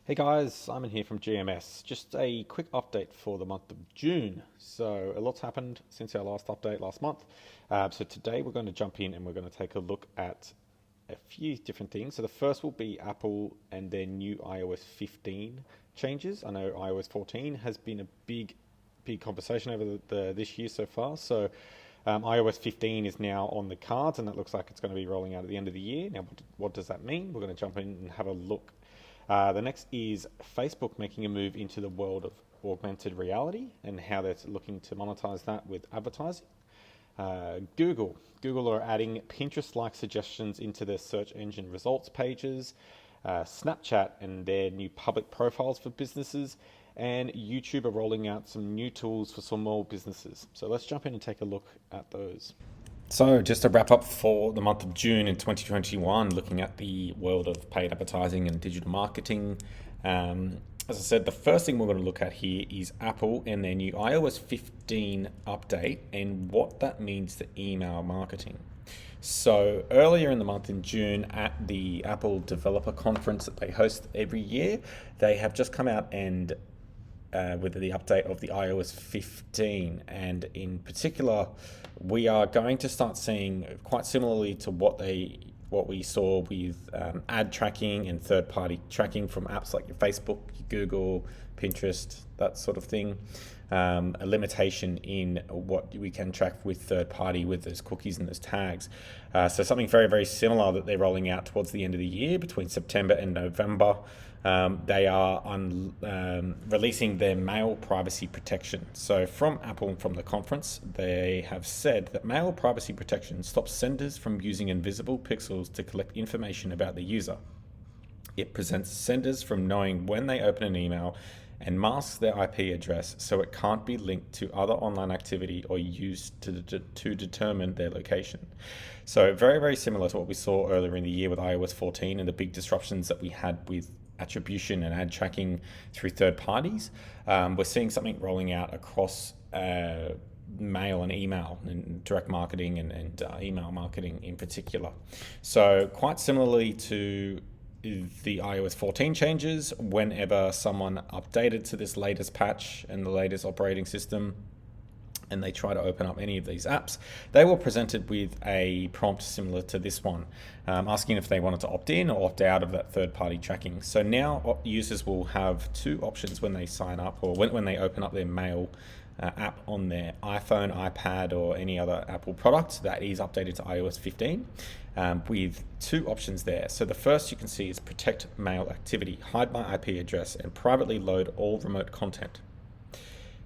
Hey guys, Simon here from GMS. Just a quick update for the month of June. So, a lot's happened since our last update last month. So, today we're going to jump in and we're going to take a look at a few different things. So, the first will be Apple and their new iOS 15 changes. I know iOS 14 has been a big conversation over this year so far. So, iOS 15 is now on the cards and it looks like it's going to be rolling out at the end of the year. Now, what does that mean? We're going to jump in and have a look. The next is Facebook making a move into the world of augmented reality and how they're looking to monetize that with advertising. Google are adding Pinterest-like suggestions into their search engine results pages. Snapchat and their new public profiles for businesses. And YouTube are rolling out some new tools for small businesses. So let's jump in and take a look at those. So, just to wrap up for the month of June in 2021, looking at the world of paid advertising and digital marketing. As I said, the first thing we're going to look at here is Apple and their new iOS 15 update and what that means to email marketing. So, earlier in the month in June at the Apple Developer Conference that they host every year, they have just come out and with the update of the iOS 15, and in particular, we are going to start seeing quite similarly to what we saw with ad tracking and third-party tracking from apps like your Facebook, your Google, Pinterest, that sort of thing. A limitation in what we can track with third-party with those cookies and those tags. So something very similar that they're rolling out towards the end of the year between September and November. They are releasing their mail privacy protection. So from Apple and from the conference, they have said that mail privacy protection stops senders from using invisible pixels to collect information about the user. It prevents senders from knowing when they open an email and masks their IP address so it can't be linked to other online activity or used to determine their location. So very similar to what we saw earlier in the year with iOS 14 and the big disruptions that we had with attribution and ad tracking through third parties. We're seeing something rolling out across mail and email and direct marketing and email marketing in particular. So quite similarly to the iOS 14 changes, whenever someone updated to this latest patch and the latest operating system and they try to open up any of these apps, they were presented with a prompt similar to this one, asking if they wanted to opt in or opt out of that third-party tracking. So now users will have two options when they sign up or when they open up their mail app on their iPhone, iPad, or any other Apple product that is updated to iOS 15, with two options there. So the first you can see is protect mail activity, hide my IP address, and privately load all remote content.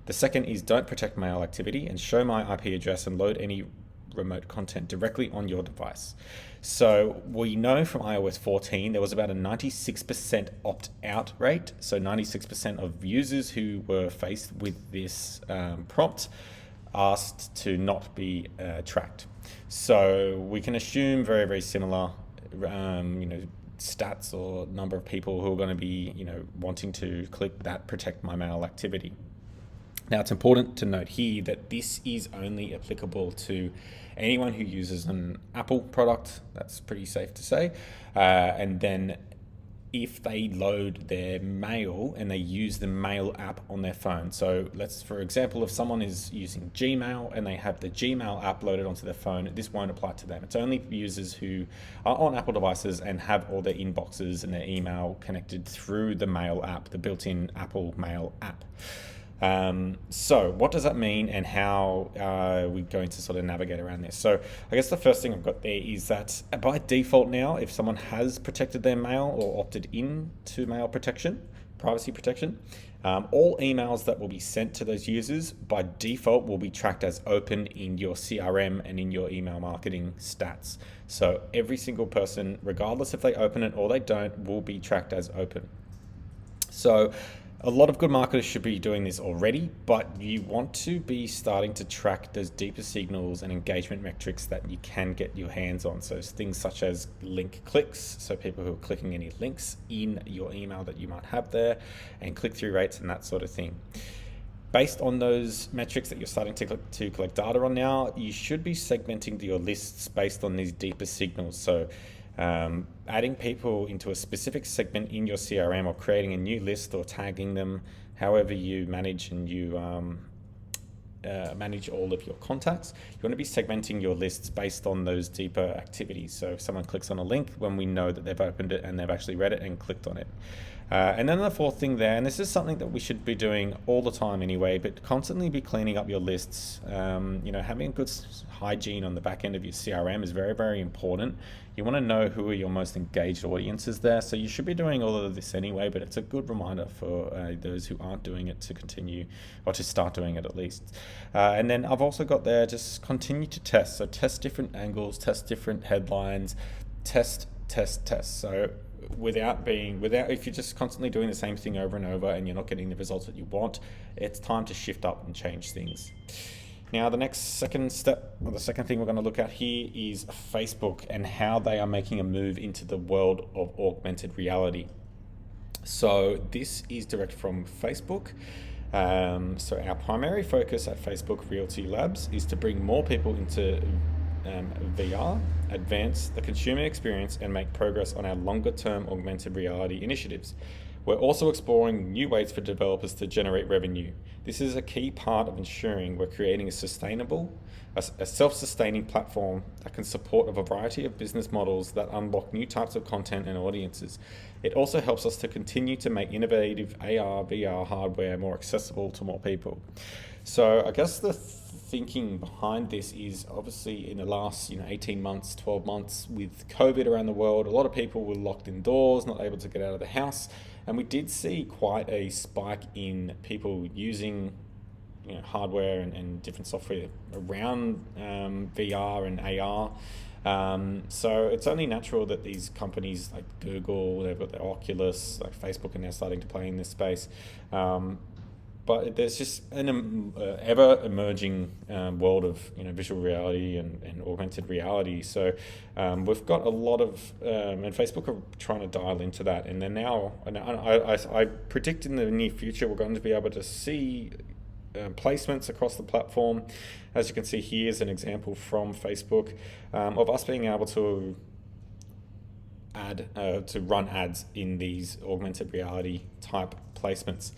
The second is don't protect mail activity and show my IP address and load any remote content directly on your device. So we know from iOS 14 there was about a 96% opt-out rate. So 96% of users who were faced with this prompt asked to not be tracked. So we can assume very similar, stats or number of people who are going to be, wanting to click that protect my mail activity. Now, it's important to note here that this is only applicable to anyone who uses an Apple product. That's pretty safe to say. And then if they load their mail and they use the mail app on their phone. So for example, if someone is using Gmail and they have the Gmail app loaded onto their phone, this won't apply to them. It's only for users who are on Apple devices and have all their inboxes and their email connected through the mail app, the built-in Apple Mail app. So what does that mean and how are we going to sort of navigate around this? So I guess the first thing I've got there is that by default now, if someone has protected their mail or opted in to mail protection, privacy protection, all emails that will be sent to those users by default will be tracked as open in your CRM and in your email marketing stats. So every single person, regardless if they open it or they don't, will be tracked as open. So a lot of good marketers should be doing this already, but you want to be starting to track those deeper signals and engagement metrics that you can get your hands on. So things such as link clicks, so people who are clicking any links in your email that you might have there, and click-through rates and that sort of thing. Based on those metrics that you're starting to collect data on now, you should be segmenting your lists based on these deeper signals. So Adding people into a specific segment in your CRM or creating a new list or tagging them, however you manage and you manage all of your contacts. You want to be segmenting your lists based on those deeper activities. So if someone clicks on a link, when we know that they've opened it and they've actually read it and clicked on it. And then the fourth thing there, and this is something that we should be doing all the time anyway, but constantly be cleaning up your lists. Having a good hygiene on the back end of your CRM is very, very important. You want to know who are your most engaged audiences there. So you should be doing all of this anyway, but it's a good reminder for those who aren't doing it to continue, or to start doing it at least. And then I've also got there, just continue to test. So test different angles, test different headlines, test. So if you're just constantly doing the same thing over and over and you're not getting the results that you want, it's time to shift up and change things. Now, the second thing we're going to look at here is Facebook and how they are making a move into the world of augmented reality. So this is direct from Facebook. So our primary focus at Facebook Realty Labs is to bring more people into VR, advance the consumer experience, and make progress on our longer-term augmented reality initiatives. We're also exploring new ways for developers to generate revenue. This is a key part of ensuring we're creating a self-sustaining platform that can support a variety of business models that unlock new types of content and audiences. It also helps us to continue to make innovative AR, VR hardware more accessible to more people. So I guess the thinking behind this is obviously in the last 18 months, 12 months with COVID around the world, a lot of people were locked indoors, not able to get out of the house. And we did see quite a spike in people using hardware and different software around VR and AR. So it's only natural that these companies like Google, they've got their Oculus, like Facebook are now starting to play in this space. But there's just an ever emerging world of visual reality and augmented reality. So we've got a lot of, and Facebook are trying to dial into that. And then now, I predict in the near future we're going to be able to see placements across the platform. As you can see, here's an example from Facebook of us being able to run ads in these augmented reality type placements.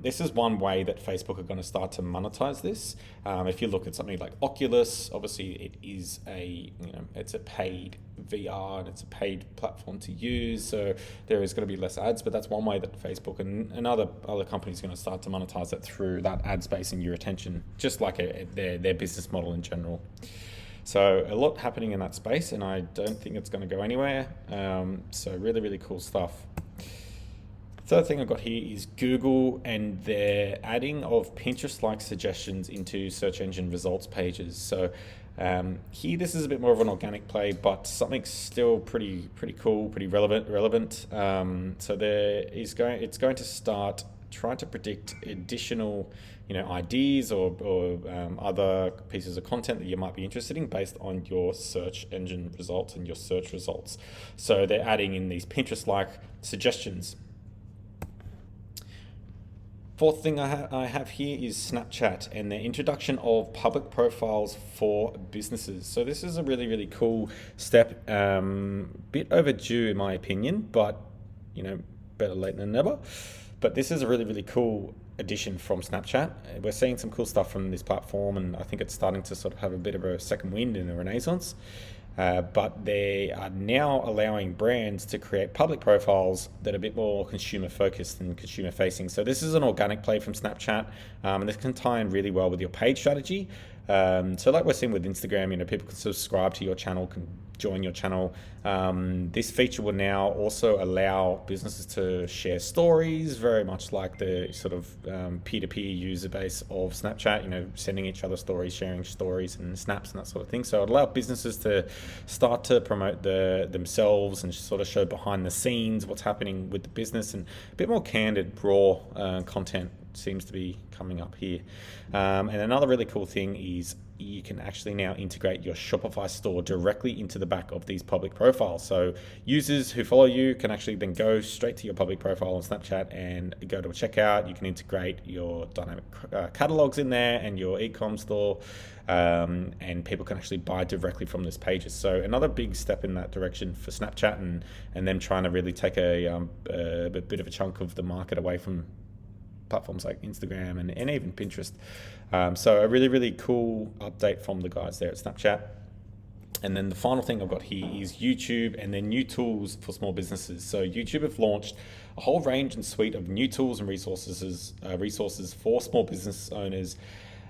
This is one way that Facebook are going to start to monetize this. If you look at something like Oculus, obviously it is it's a paid VR and it's a paid platform to use, so there is going to be less ads. But that's one way that Facebook and other companies are going to start to monetize it through that ad space and your attention, just like their business model in general. So a lot happening in that space, and I don't think it's going to go anywhere. So really, really cool stuff. Third thing I've got here is Google and their adding of Pinterest-like suggestions into search engine results pages. So here, this is a bit more of an organic play, but something still pretty cool, pretty relevant. So it's going to start trying to predict additional ideas or other pieces of content that you might be interested in based on your search engine results and your search results. So they're adding in these Pinterest-like suggestions. Fourth thing I have here is Snapchat and the introduction of public profiles for businesses. So this is a really, really cool step, bit overdue in my opinion, but better late than never. But this is a really, really cool addition from Snapchat. We're seeing some cool stuff from this platform, and I think it's starting to sort of have a bit of a second wind and a renaissance. But they are now allowing brands to create public profiles that are a bit more consumer focused and consumer facing. So this is an organic play from Snapchat, and this can tie in really well with your paid strategy. So like we're seeing with Instagram, people can subscribe to your channel, can join your channel. This feature will now also allow businesses to share stories, very much like the sort of peer-to-peer user base of Snapchat, sending each other stories, sharing stories and snaps and that sort of thing. So it allows businesses to start to promote themselves and sort of show behind the scenes what's happening with the business, and a bit more candid, raw content seems to be coming up here. And another really cool thing is you can actually now integrate your Shopify store directly into the back of these public profiles. So users who follow you can actually then go straight to your public profile on Snapchat and go to a checkout. You can integrate your dynamic catalogs in there and your e-com store, and people can actually buy directly from these pages. So another big step in that direction for Snapchat and them trying to really take a bit of a chunk of the market away from platforms like Instagram and even Pinterest. So a really, really cool update from the guys there at Snapchat. And then the final thing I've got here is YouTube and their new tools for small businesses. So YouTube have launched a whole range and suite of new tools and resources for small business owners,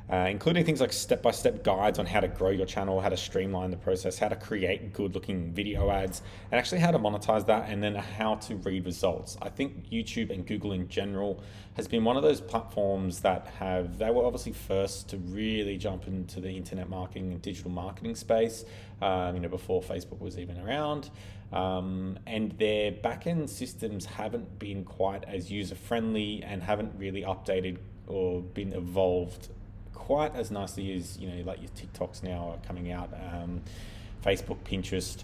including things like step-by-step guides on how to grow your channel, how to streamline the process, how to create good-looking video ads, and actually how to monetize that, and then how to read results. I think YouTube and Google in general has been one of those platforms that they were obviously first to really jump into the internet marketing and digital marketing space, before Facebook was even around. And their back-end systems haven't been quite as user-friendly and haven't really updated or been evolved quite as nicely as, like your TikToks now are coming out, Facebook, Pinterest,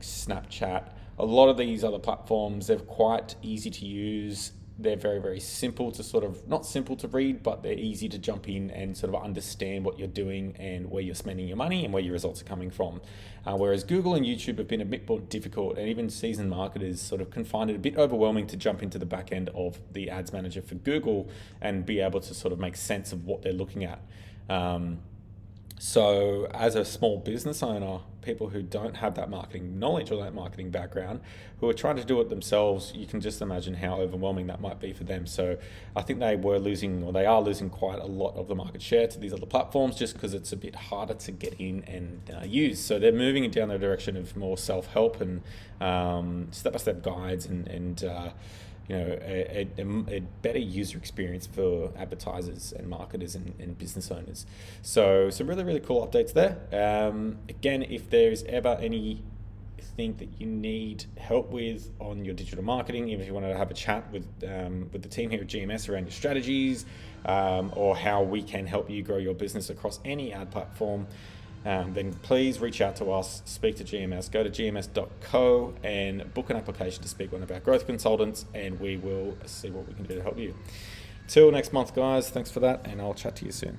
Snapchat. A lot of these other platforms, they're quite easy to use. They're very, very simple to not simple to read, but they're easy to jump in and sort of understand what you're doing and where you're spending your money and where your results are coming from. Whereas Google and YouTube have been a bit more difficult, and even seasoned marketers sort of can find it a bit overwhelming to jump into the back end of the ads manager for Google and be able to sort of make sense of what they're looking at. So as a small business owner, people who don't have that marketing knowledge or that marketing background, who are trying to do it themselves, you can just imagine how overwhelming that might be for them. So I think they are losing quite a lot of the market share to these other platforms just because it's a bit harder to get in and use. So they're moving down the direction of more self-help and step-by-step guides and a better user experience for advertisers and marketers and business owners. So some really, really cool updates there. Again, if there's ever anything that you need help with on your digital marketing, even if you want to have a chat with the team here at GMS around your strategies, or how we can help you grow your business across any ad platform, then please reach out to us, speak to GMS, go to gms.co and book an application to speak with one of our growth consultants, and we will see what we can do to help you. Till next month, guys, thanks for that, and I'll chat to you soon.